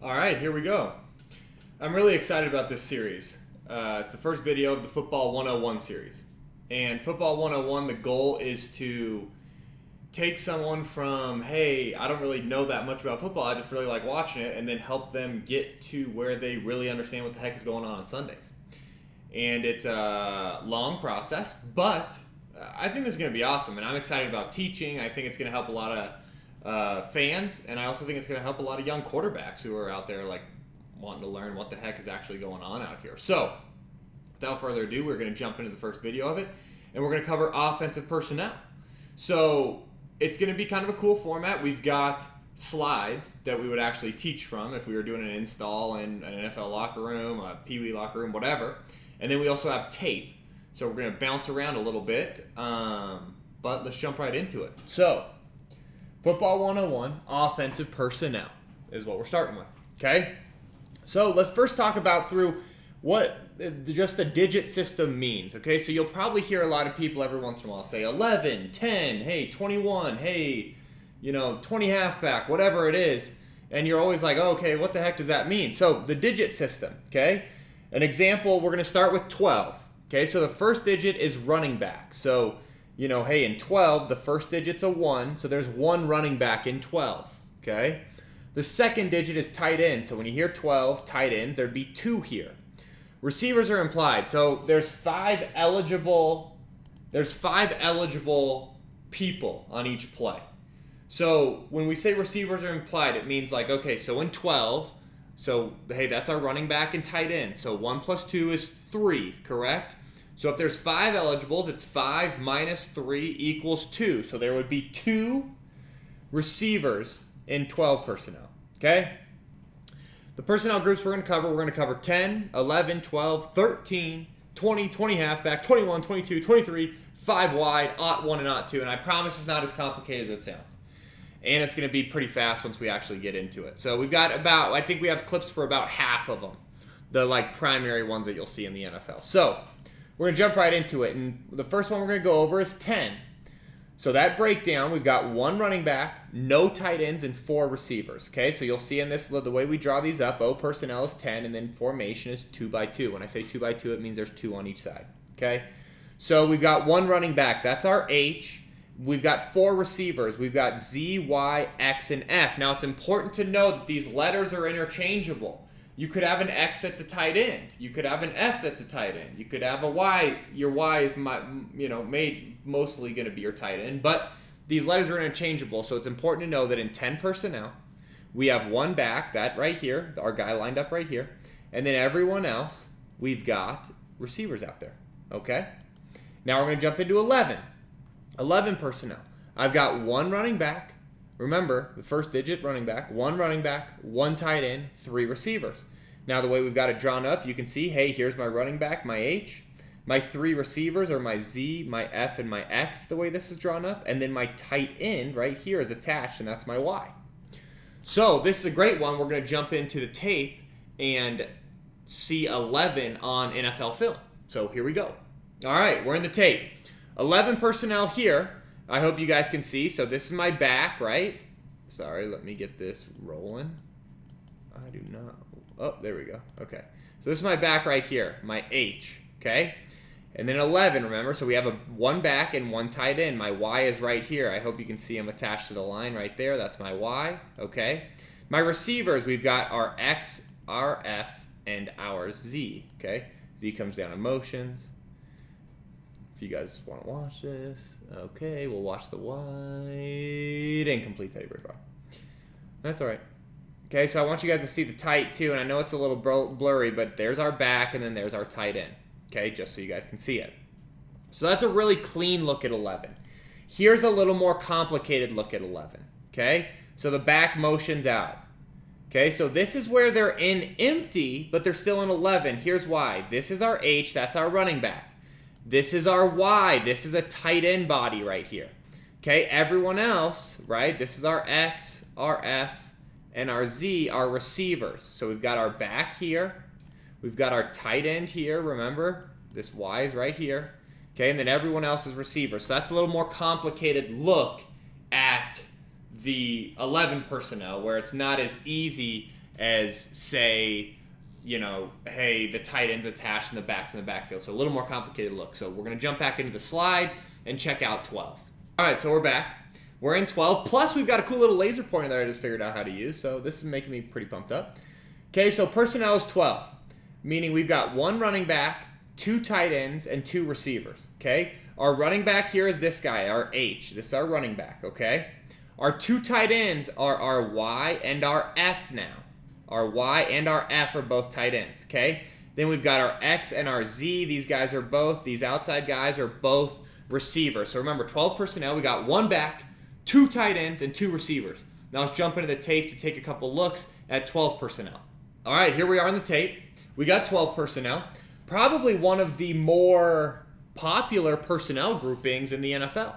All right, here we go. I'm really excited about this series. It's the first video of the Football 101 series. And Football 101, the goal is to take someone from, hey, I don't really know that much about football, I just really like watching it, and then help them get to where they really understand what the heck is going on Sundays. And it's a long process, but I think this is going to be awesome, and I'm excited about teaching. I think it's going to help a lot of fans, and I also think it's going to help a lot of young quarterbacks who are out there like wanting to learn what the heck is actually going on out here. So, without further ado, we're going to jump into the first video of it, and we're going to cover offensive personnel. So, it's going to be kind of a cool format. We've got slides that we would actually teach from if we were doing an install in an NFL locker room, a Pee Wee locker room, whatever. And then we also have tape. So we're going to bounce around a little bit, but let's jump right into it. So, Football 101, offensive personnel is what we're starting with, okay? So let's first talk about through what just the digit system means, okay? So you'll probably hear a lot of people every once in a while say 11, 10, hey, 21, hey, 20 halfback, whatever it is. And you're always like, oh, okay, what the heck does that mean? So the digit system, okay? An example, we're going to start with 12, okay? So the first digit is running back. So, hey, in 12, the first digit's a 1, so there's one running back in 12, okay? The second digit is tight end. So when you hear 12 tight ends, there'd be 2 here. Receivers are implied. So there's 5 eligible people on each play. So when we say receivers are implied, it means like, okay, so in 12, so hey, that's our running back and tight end. So 1 plus 2 is 3, correct? So if there's 5 eligibles, it's 5 minus 3 equals 2. So there would be 2 receivers in 12 personnel, okay? The personnel groups we're going to cover 10, 11, 12, 13, 20, 20 halfback, 21, 22, 23, 5 wide, aught 1 and aught 2. And I promise it's not as complicated as it sounds. And it's going to be pretty fast once we actually get into it. So we've got I think we have clips for about half of them. The primary ones that you'll see in the NFL. So we're going to jump right into it. And the first one we're going to go over is 10. So that breakdown, we've got 1 running back, no tight ends, and 4 receivers. Okay, so you'll see in this, the way we draw these up, O personnel is 10, and then formation is 2 by 2. When I say 2 by 2, it means there's 2 on each side. Okay, so we've got 1 running back. That's our H. We've got 4 receivers. We've got Z, Y, X, and F. Now, it's important to know that these letters are interchangeable. You could have an X that's a tight end. You could have an F that's a tight end. You could have a Y. Your Y is mostly going to be your tight end, but these letters are interchangeable, so it's important to know that in 10 personnel, we have 1 back, that right here, our guy lined up right here, and then everyone else, we've got receivers out there, okay? Now we're going to jump into 11. 11 personnel. I've got 1 running back. Remember, the first digit, running back, 1 tight end, 3 receivers. Now the way we've got it drawn up, you can see, hey, here's my running back, my H. My 3 receivers are my Z, my F, and my X, the way this is drawn up. And then my tight end right here is attached, and that's my Y. So this is a great one. We're going to jump into the tape and see 11 on NFL film. So here we go. All right, we're in the tape. 11 personnel here. I hope you guys can see. So this is my back, right? Sorry, let me get this rolling. I do not. Oh, there we go. Okay. So this is my back right here, my H, okay? And then 11, remember? So we have 1 back and 1 tight end. My Y is right here. I hope you can see I'm attached to the line right there. That's my Y, okay? My receivers, we've got our X, our F, and our Z, okay? Z comes down in motions. If you guys want to watch this, okay, we'll watch the wide incomplete Teddy Bridgewater. That's all right. Okay, so I want you guys to see the tight too, and I know it's a little blurry, but there's our back and then there's our tight end. Okay, just so you guys can see it. So that's a really clean look at 11. Here's a little more complicated look at 11. Okay, so the back motions out. Okay, so this is where they're in empty, but they're still in 11. Here's why. This is our H, that's our running back. This is our Y, this is a tight end body right here. Okay, everyone else, right, this is our X, our F, and our Z, our receivers. So we've got our back here. We've got our tight end here, remember? This Y is right here. Okay, and then everyone else is receivers. So that's a little more complicated look at the 11 personnel, where it's not as easy as, say, you know, hey, the tight end's attached and the back's in the backfield. So a little more complicated look. So we're going to jump back into the slides and check out 12. All right, so we're back. We're in 12. Plus, we've got a cool little laser pointer that I just figured out how to use. So this is making me pretty pumped up. Okay, so personnel is 12, meaning we've got 1 running back, 2 tight ends, and 2 receivers. Okay, our running back here is this guy, our H. This is our running back, okay? Our 2 tight ends are our Y and our F now. Our Y and our F are both tight ends, okay? Then we've got our X and our Z. These guys are both, these outside guys are both receivers. So remember, 12 personnel. We got 1 back, 2 tight ends, and 2 receivers. Now let's jump into the tape to take a couple looks at 12 personnel. All right, here we are on the tape. We got 12 personnel. Probably one of the more popular personnel groupings in the NFL.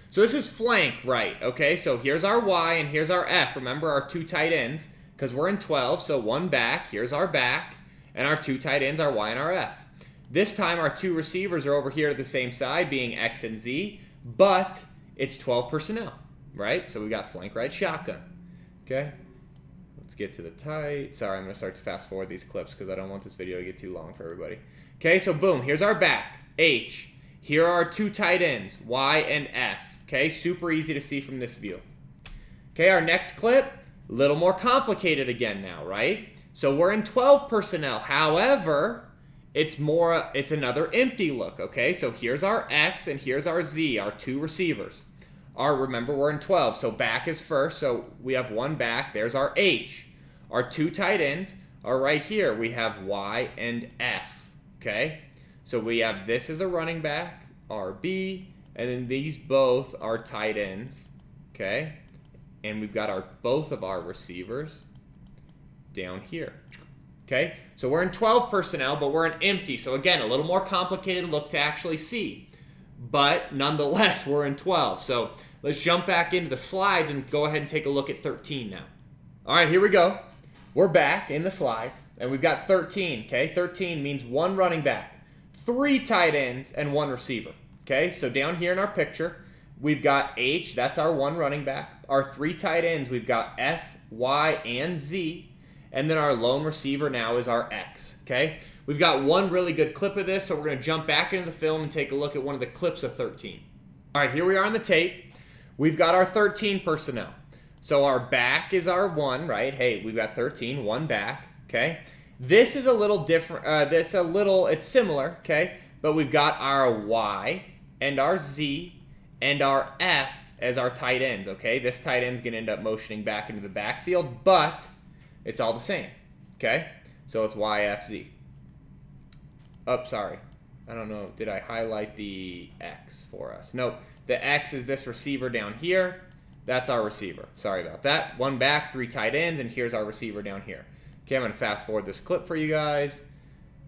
So this is flank right, okay? So here's our Y and here's our F. Remember our 2 tight ends, because we're in 12, so 1 back, here's our back, and our 2 tight ends are Y and our F. This time our 2 receivers are over here to the same side, being X and Z, but it's 12 personnel, right? So we got flank right shotgun, okay? Let's get to the tight. Sorry, I'm going to start to fast forward these clips because I don't want this video to get too long for everybody. Okay, so boom, here's our back, H. Here are our 2 tight ends, Y and F. Okay, super easy to see from this view. Okay, our next clip, a little more complicated again now, right? So we're in 12 personnel. However, it's another empty look, okay? So here's our X and here's our Z, our 2 receivers. Remember, we're in 12, so back is first, so we have 1 back. There's our H. Our 2 tight ends are right here. We have Y and F, okay? So we have this as a running back, RB, and then these both are tight ends, okay? And we've got both of our receivers down here, okay? So we're in 12 personnel, but we're in empty. So again, a little more complicated look to actually see. But nonetheless, we're in 12. So let's jump back into the slides and go ahead and take a look at 13 now. All right, here we go. We're back in the slides, and we've got 13, okay? 13 means 1 running back, 3 tight ends, and 1 receiver. Okay, so down here in our picture, we've got H, that's our 1 running back. Our 3 tight ends, we've got F, Y, and Z. And then our lone receiver now is our X, okay? We've got one really good clip of this, so we're going to jump back into the film and take a look at one of the clips of 13. All right, here we are on the tape. We've got our 13 personnel. So our back is our 1, right? Hey, we've got 13, 1 back, okay? This is a little different, it's similar, okay? But we've got our Y and our Z and our F as our tight ends, okay? This tight end's going to end up motioning back into the backfield, but it's all the same, okay? So it's Y, F, Z. Oh, sorry. I don't know. Did I highlight the X for us? Nope. The X is this receiver down here. That's our receiver. Sorry about that. 1 back, 3 tight ends, and here's our receiver down here. Okay, I'm going to fast forward this clip for you guys.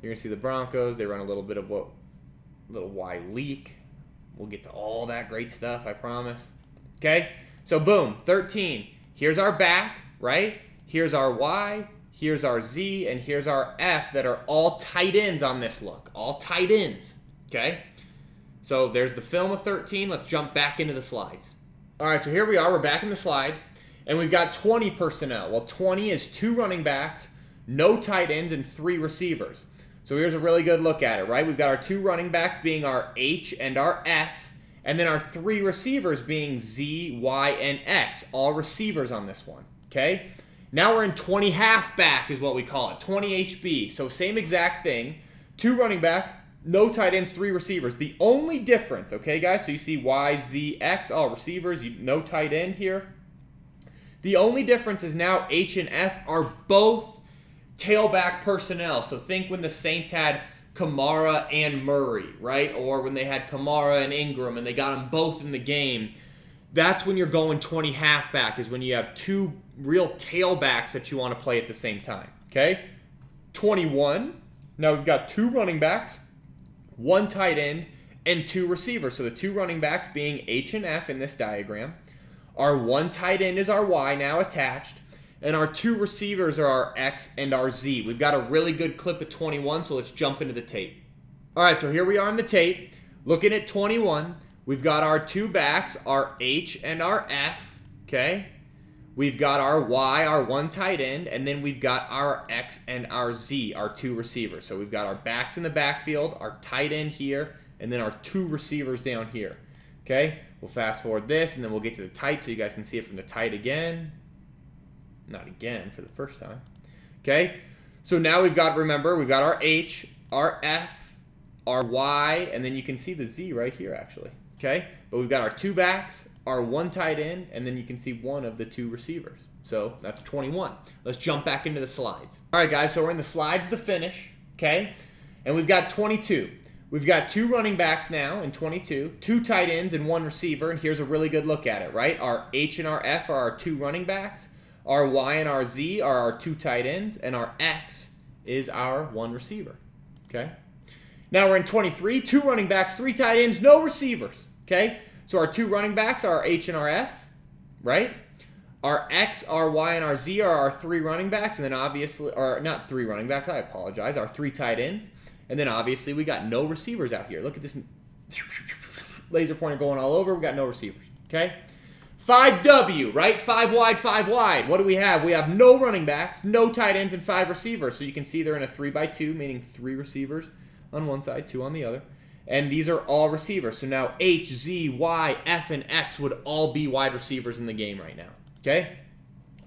You're going to see the Broncos. They run a little bit of little Y leak. We'll get to all that great stuff, I promise. Okay, so boom, 13. Here's our back, right? Here's our Y, here's our Z, and here's our F that are all tight ends on this look. All tight ends, okay? So there's the film of 13. Let's jump back into the slides. All right, so here we are. We're back in the slides, and we've got 20 personnel. Well, 20 is 2 running backs, no tight ends, and 3 receivers. So here's a really good look at it, right? We've got our 2 running backs being our H and our F, and then our 3 receivers being Z, Y, and X, all receivers on this one, okay? Now we're in 20 halfback is what we call it, 20 HB. So same exact thing, 2 running backs, no tight ends, 3 receivers. The only difference, okay, guys, so you see Y, Z, X, all receivers, no tight end here. The only difference is now H and F are both tailback personnel. So think when the Saints had Kamara and Murray, right? Or when they had Kamara and Ingram and they got them both in the game. That's when you're going 20 halfback, is when you have 2 real tailbacks that you want to play at the same time, okay? 21, now we've got 2 running backs, 1 tight end, and 2 receivers. So the 2 running backs being H and F in this diagram. Our 1 tight end is our Y now attached. And our 2 receivers are our X and our Z. We've got a really good clip at 21, so let's jump into the tape. All right, so here we are in the tape. Looking at 21, we've got our 2 backs, our H and our F, okay? We've got our Y, our one tight end, and then we've got our X and our Z, our two receivers. So we've got our backs in the backfield, our tight end here, and then our two receivers down here. Okay, we'll fast forward this, and then we'll get to the tight so you guys can see it from the tight again. Not again for the first time. Okay, so now we've got, remember, we've got our H, our F, our Y, and then you can see the Z right here actually. Okay, but we've got our two backs, our one tight end, and then you can see one of the two receivers. So that's 21. Let's jump back into the slides. All right, guys, so we're in the slides to finish, okay? And we've got 22. We've got two running backs now in 22, two tight ends and one receiver, and here's a really good look at it, right? Our H and our F are our two running backs, our Y and our Z are our two tight ends, and our X is our one receiver, okay? Now we're in 23, two running backs, three tight ends, no receivers, okay? So our two running backs are our H and our F, right? Our X, our Y, and our Z are our three running backs, and then obviously, or not three running backs, I apologize, our three tight ends. And then obviously we got no receivers out here. Look at this laser pointer going all over. We got no receivers, okay? 5W, right? 5 wide, 5 wide. What do we have? We have no running backs, no tight ends, and 5 receivers. So you can see they're in a 3x2, meaning 3 receivers on one side, 2 on the other. And these are all receivers. So now H, Z, Y, F, and X would all be wide receivers in the game right now. Okay?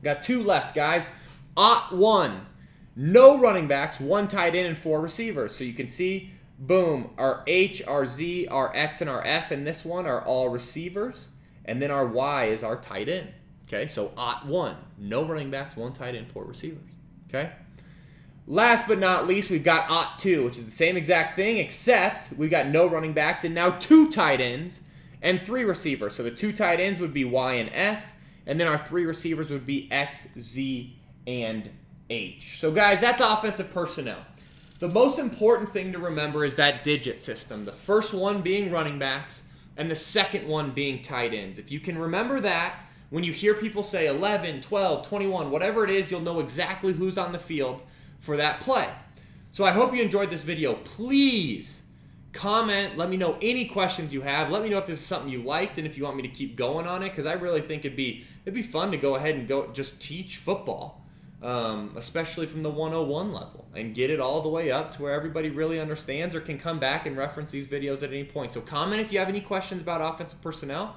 Got 2 left, guys. Ot 1. No running backs, 1 tight end, and 4 receivers. So you can see, boom, our H, our Z, our X, and our F in this one are all receivers. And then our Y is our tight end. Okay? So Ot 1. No running backs, 1 tight end, 4 receivers. Okay? Last but not least, we've got Ot 2, which is the same exact thing, except we've got no running backs and now 2 tight ends and 3 receivers. So the 2 tight ends would be Y and F, and then our 3 receivers would be X, Z, and H. So guys, that's offensive personnel. The most important thing to remember is that digit system. The first one being running backs and the second one being tight ends. If you can remember that, when you hear people say 11, 12, 21, whatever it is, you'll know exactly who's on the field for that play. So I hope you enjoyed this video. Please comment, let me know any questions you have. Let me know if this is something you liked and if you want me to keep going on it, because I really think it'd be fun to go ahead and go just teach football, especially from the 101 level, and get it all the way up to where everybody really understands or can come back and reference these videos at any point. So comment if you have any questions about offensive personnel.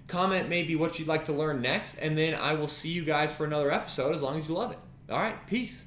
Comment maybe what you'd like to learn next, and then I will see you guys for another episode as long as you love it. All right, peace.